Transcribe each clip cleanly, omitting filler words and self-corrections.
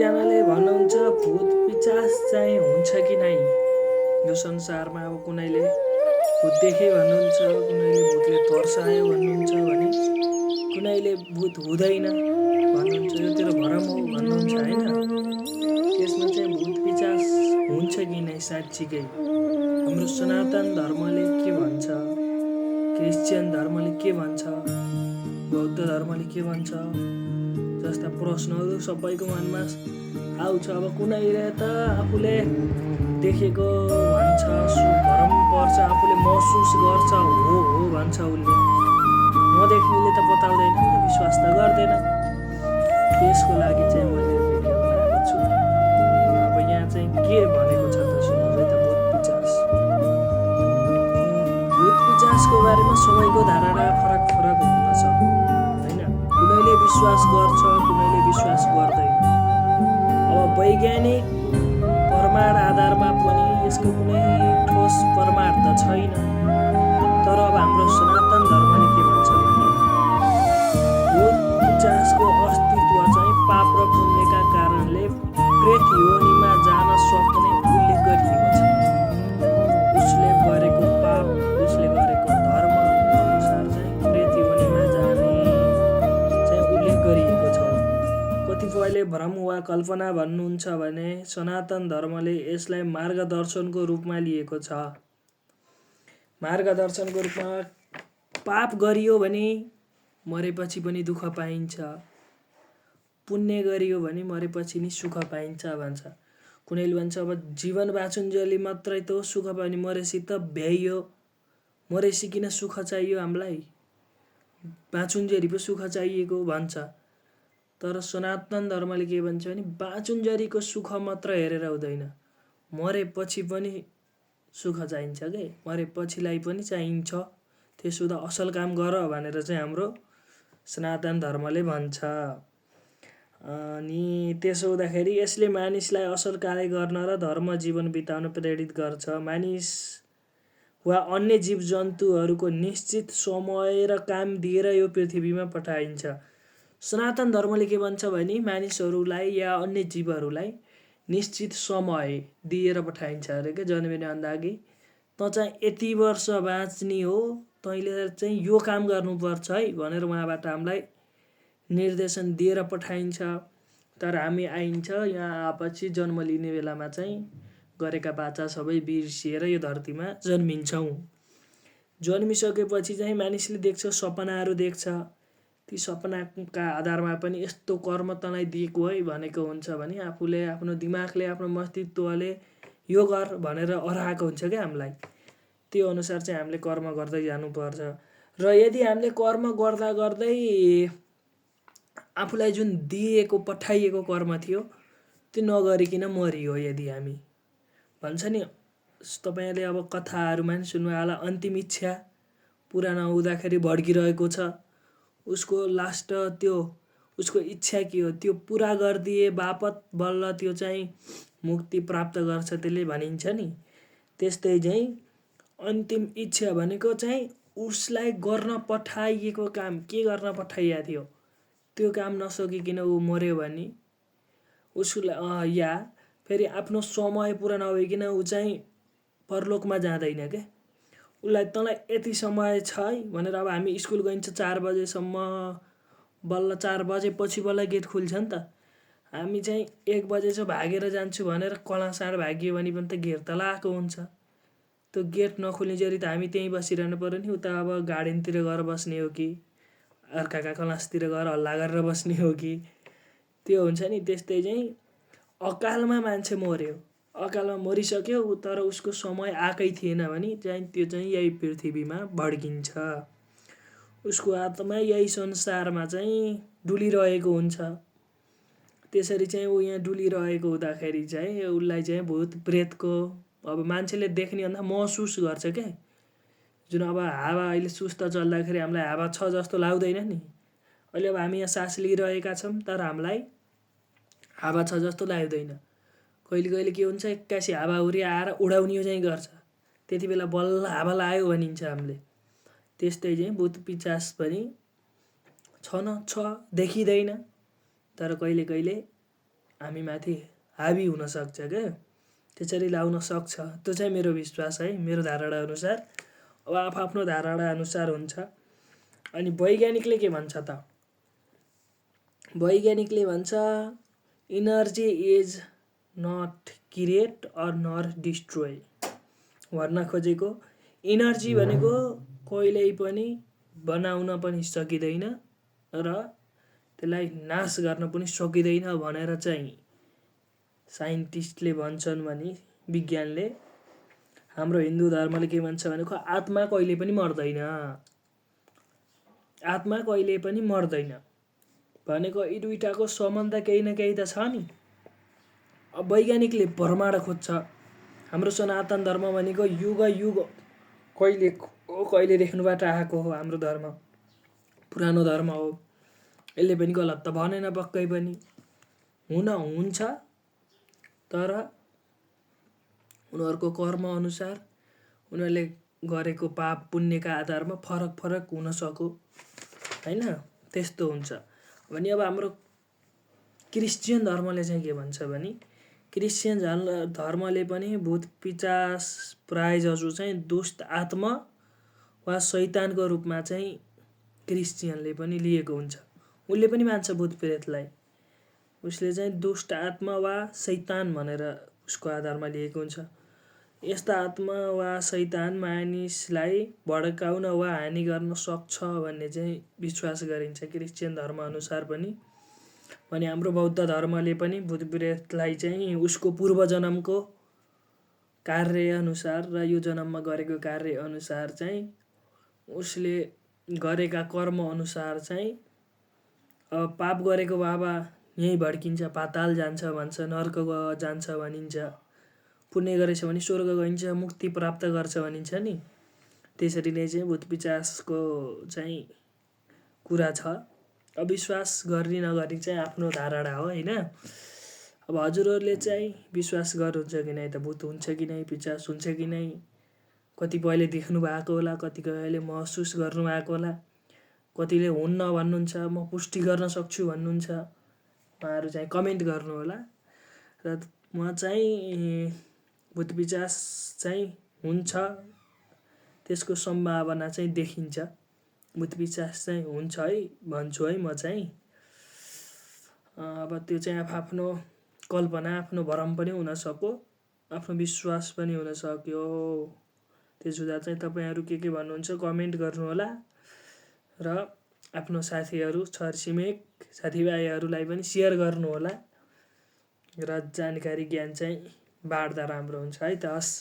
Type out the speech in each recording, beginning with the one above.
कतिजनाले भन्नुहुन्छ भूत पिचास चाहिँ हुन्छ कि नै यो संसारमा। अब कुनैले भूत देखे भन्नुहुन्छ, कुनैले भूतले तर्सायो भन्नुहुन्छ भने, कुनैले भूत हुँदैन भन्नुहुन्छ, यो तेरो भरम हो भन्नुहुन्छ होइन। त्यसमा चाहिँ भूत पिचास हुन्छ कि नै साँच्चीकै हाम्रो सनातन धर्मले के भन्छ, क्रिस्चियन धर्मले के भन्छ, बौद्ध धर्मले के भन्छ जस्ता प्रश्नहरू सबैको मनमा आउँछ। अब कुनैले त आफूले देखेको भन्छ, भरम पर्छ, आफूले महसुस गर्छ, हो भन्छ उसले। नदेख्नेले त बताउँदैन नि त, विश्वास त गर्दैन। त्यसको लागि चाहिँ मैले भिडियो बनाएको छु। अब यहाँ चाहिँ के भनेको छ त सुन्नुहोस् है त। भूत पिचासको बारेमा सबैको धारणा फरक फरक हुन सक्छ होइन। कुनैले विश्वास गर्छ, कुनैले विश्वास गर्दैन। अब वैज्ञानिक प्रमाण आधारमा पनि यसको कुनै ठोस प्रमाण त छैन। तर अब हाम्रो सनातन धर्मले के भन्छ भने भूत पिचासको अस्तित्व चाहिँ पाप र पुण्यका कारणले प्रेत योनिमा जान सक्ने उल्लेख गरिएको छ। उसले गरेको पाप, उसले गरेको धर्म अनुसार चाहिँ प्रेत योनिमा जाने चाहिँ उल्लेख गरिएको छ। कतिपयले भ्रम वा कल्पना भन्नुहुन्छ भने सनातन धर्मले यसलाई मार्गदर्शनको रूपमा लिएको छ। मार्गदर्शनको रूपमा पाप गरियो भने मरेपछि पनि दुःख पाइन्छ, पुण्य गरियो भने मरेपछि नि सुख पाइन्छ भन्छ। कुनैले भन्छ अब जीवन बाँचुन्जेली मात्रै त सुख पाउने, मरेपछि त भ्याइयो, मरेपछि किन सुख चाहियो हामीलाई, बाँचुन्जेली पो सुख चाहिएको भन्छ। तर सनातन धर्मले के भन्छ भने बाँचुन्जेलीको सुख मात्र हेरेर हुँदैन, मरेपछि पनि सुख चाहिन्छ के, मरेपछिलाई पनि चाहिन्छ। त्यसो त असल काम गर भनेर चाहिँ हाम्रो सनातन धर्मले भन्छ। अनि त्यसो हुँदाखेरि यसले मानिसलाई असल कार्य गर्न र धर्म जीवन बिताउन प्रेरित गर्छ। मानिस वा अन्य जीव जन्तुहरूको निश्चित समय र काम दिएर यो पृथ्वीमा पठाइन्छ। सनातन धर्मले के भन्छ भने मानिसहरूलाई या अन्य जीवहरूलाई निश्चित समय दिएर पठाइन्छ अरे के। जन्मिनुभन्दा अघि त चाहिँ यति वर्ष बाँच्ने हो, तैँले चाहिँ यो काम गर्नुपर्छ है भनेर उहाँबाट हामीलाई निर्देशन दिएर पठाइन्छ। तर हामी आइन्छ यहाँ आएपछि जन्म लिने बेलामा चाहिँ गरेका बाचा सबै बिर्सिएर यो धरतीमा जन्मिन्छौँ। जन्मिसकेपछि चाहिँ मानिसले देख्छ, सपनाहरू देख्छ। ती सपनाका आधारमा पनि यस्तो कर्म तँलाई दिएको है भनेको हुन्छ भने आफूले आफ्नो दिमागले आफ्नो मस्तित्वले यो गर भनेर अराएको हुन्छ क्या हामीलाई। त्यो अनुसार चाहिँ हामीले कर्म गर्दै जानुपर्छ। र यदि हामीले कर्म गर्दा गर्दै आफूलाई जुन दिएको पठाइएको कर्म थियो त्यो नगरिकन मरियो यदि हामी, भन्छ नि तपाईँले अब कथाहरूमा नि सुन्नुभयो होला, अन्तिम इच्छा पुरा नहुँदाखेरि भड्किरहेको छ, उसको लास्ट त्यो उसको इच्छा के हो त्यो पुरा गरिदिए बापत बल्ल त्यो चाहिँ मुक्ति प्राप्त गर्छ, त्यसले भनिन्छ नि। त्यस्तै चाहिँ अन्तिम इच्छा भनेको चाहिँ उसलाई गर्न पठाइएको काम, के गर्न पठाइएको थियो त्यो काम नसकिकन ऊ मर्यो भने उसलाई या फेरि आफ्नो समय पुरा नभइकन ऊ चाहिँ परलोकमा जाँदैन क्या। उसलाई तँलाई यति समय छ है भनेर, अब हामी स्कुल गइन्छ 4 बजेसम्म, बल्ल 4 बजेपछि बल्ल गेट खुल्छ नि त। हामी चाहिँ 1 बजे चाहिँ भागेर जान्छु भनेर कलासाँड भागियो भने पनि त गेट त लगाएको हुन्छ। त्यो गेट नखुल्नेजरी त हामी त्यहीँ बसिरहनु पऱ्यो नि। उता अब गार्डनतिर गएर बस्ने हो कि अर्काका क्लासतिर गएर हल्ला गरेर बस्ने हो कि, त्यो हुन्छ नि। त्यस्तै चाहिँ अकालमा मान्छे मर्यो, अकालमा मरिसक्यो तर उसको समय आएकै थिएन भने चाहिँ त्यो चाहिँ यही पृथ्वीमा भड्किन्छ। उसको आत्मा यही संसारमा चाहिँ डुलिरहेको हुन्छ। त्यसरी चाहिँ ऊ यहाँ डुलिरहेको हुँदाखेरि चाहिँ उसलाई चाहिँ भूत प्रेतको, अब मान्छेले देख्ने भन्दा महसुस गर्छ क्या। जुन अब हावा अहिले सुस्त चल्दाखेरि हामीलाई हावा छ जस्तो लाग्दैन नि। अहिले अब हामी यहाँ सास लिइरहेका छौँ तर हामीलाई हावा छ जस्तो लाग्दैन। कहिले कहिले के हुन्छ, एक्कासी हावा हुरी आएर उडाउने चाहिँ गर्छ, त्यति बेला बल्ल हावा लाग्यो भनिन्छ हामीले। त्यस्तै चाहिँ भूत पिचास पनि छ देखिँदैन तर कहिले कहिले हामीमाथि हावी हुनसक्छ क्या, त्यसरी लाउन सक्छ। त्यो चाहिँ मेरो विश्वास है, मेरो धारणा अनुसार। अब आफ्नो धारणा अनुसार हुन्छ। अनि वैज्ञानिकले के भन्छ त? वैज्ञानिकले भन्छ energy is not create or not destroy. भन्न खोजेको इनर्जी भनेको कहिल्यै पनि बनाउन पनि सकिँदैन र त्यसलाई नाश गर्न पनि सकिँदैन भनेर चाहिँ साइन्टिस्टले भन्छन् भने, विज्ञानले। हाम्रो हिन्दू धर्मले के भन्छ भनेको आत्मा कहिले पनि मर्दैन। आत्मा कहिले पनि मर्दैन भनेको यी दुईटाको सम्बन्ध केही न केही त छ नि। अब वैज्ञानिकले प्रमाण खोज्छ। हाम्रो सनातन धर्म भनेको युग युग कहिलेदेखिबाट आएको हो हाम्रो धर्म, पुरानो धर्म हो। यसले पनि गलत त भनेन पक्कै पनि। हुन्छ तर उनीहरूको कर्म अनुसार उनीहरूले गरेको पाप पुण्यका आधारमा फरक फरक हुन सक्यो होइन, त्यस्तो हुन्छ। भने अब हाम्रो क्रिस्चियन धर्मले चाहिँ के भन्छ भने, क्रिस्चियन धर्मले पनि भूत पिशाच प्रायःजसो चाहिँ दुष्ट आत्मा वा शैतानको रूपमा चाहिँ क्रिस्चियनले पनि लिएको हुन्छ। उसले पनि मान्छ भूत प्रेतलाई। उसले चाहिँ दुष्ट आत्मा वा शैतान भनेर उसको आधारमा लिएको हुन्छ। यस्ता आत्मा वा शैतान मानिसलाई भड्काउन वा हानि गर्न सक्छ भन्ने चाहिँ विश्वास गरिन्छ क्रिस्चियन धर्म अनुसार पनि। भने हाम्रो बौद्ध धर्मले पनि भूत प्रेतलाई चाहिँ उसको पूर्व जन्मको कार्य अनुसार र यो जन्ममा गरेको कार्य अनुसार चाहिँ उसले गरेका कर्म अनुसार चाहिँ पाप गरेको बाबा यहीँ भड्किन्छ, पाताल जान्छ भन्छ, नर्क जान्छ भनिन्छ, पुण्य गरेछ भने स्वर्ग गइन्छ, मुक्ति प्राप्त गर्छ भनिन्छ नि। त्यसरी नै चाहिँ भूत पिशाचको चाहिँ कुरा छ। अब विश्वास गर्ने नगर्ने चाहिँ आफ्नो धारणा हो होइन। अब हजुरहरूले चाहिँ विश्वास गर्नुहुन्छ कि नै त भूत हुन्छ कि नै, पिशाच हुन्छ कि नै? कतिपयले देख्नु भएको होला, कतिपयले महसुस गर्नुभएको होला, कतिले हुन्न भन्नुहुन्छ, म पुष्टि गर्न सक्छु भन्नुहुन्छ। उहाँहरू चाहिँ कमेन्ट गर्नु होला। र म चाहिँ भूत पिशाच चाहिँ हुन्छ, त्यसको सम्भावना चाहिँ देखिन्छ। भूत पिशाच चाहिँ हुन्छ है भन्छु है म चाहिँ। अब त्यो चाहिँ आफ्नो कल्पना, आफ्नो भरम पनि हुन सक्यो, आफ्नो विश्वास पनि हुन सक्यो। त्यसो हुँदा चाहिँ तपाईँहरू के भन्नुहुन्छ कमेन्ट गर्नुहोला र आफ्नो साथीहरू, छरछिमेक, साथीभाइहरूलाई पनि सेयर गर्नुहोला र जानकारी ज्ञान चाहिँ बाँड्दा राम्रो हुन्छ है त। हस्,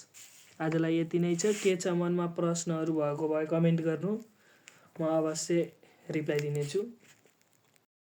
आजलाई यति नै छ। के छ मनमा प्रश्नहरू भएको भए कमेन्ट गर्नु, म अवश्य रिप्लाई दिनेछु।